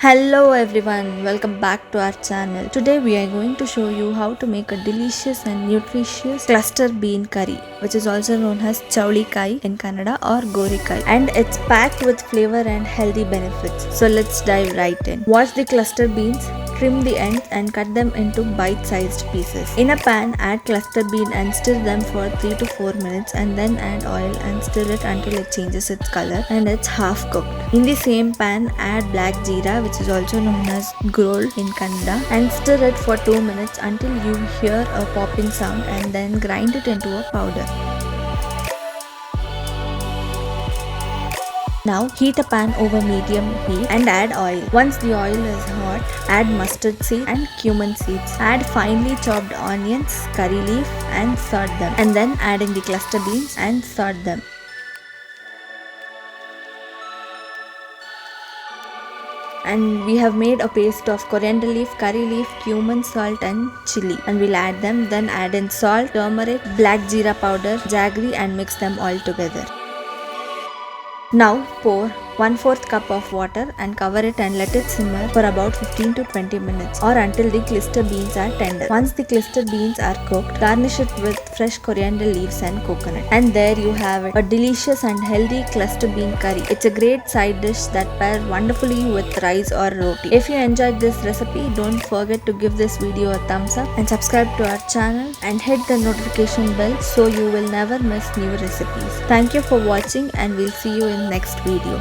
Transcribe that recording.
Hello everyone, welcome back to our channel. Today we are going to show you how to make a delicious and nutritious cluster bean curry, which is also known as chavalikai in Kannada or gorikai, and it's packed with flavor and healthy benefits. So let's dive right in. Wash the cluster beans, trim the ends and cut them into bite-sized pieces. In a pan, add cluster bean and stir them for 3 to 4 minutes and then add oil and stir it until it changes its color and it's half cooked. In the same pan, add black jeera, which is also known as Gurellu in Kannada, and stir it for 2 minutes until you hear a popping sound and then grind it into a powder. Now heat a pan over medium heat and add oil. Once the oil is hot, add mustard seed and cumin seeds. Add finely chopped onions, curry leaf and salt them, and then add in the cluster beans and salt them. And we have made a paste of coriander leaf, curry leaf, cumin, salt and chili, and we'll add them. Then add in salt, turmeric, black jeera powder, jaggery and mix them all together. Now pour 1/4 cup of water and cover it and let it simmer for about 15 to 20 minutes or until the cluster beans are tender. Once the cluster beans are cooked, garnish it with fresh coriander leaves and coconut. And there you have it, a delicious and healthy cluster bean curry. It's a great side dish that pairs wonderfully with rice or roti. If you enjoyed this recipe, don't forget to give this video a thumbs up and subscribe to our channel and hit the notification bell so you will never miss new recipes. Thank you for watching and we'll see you in next video.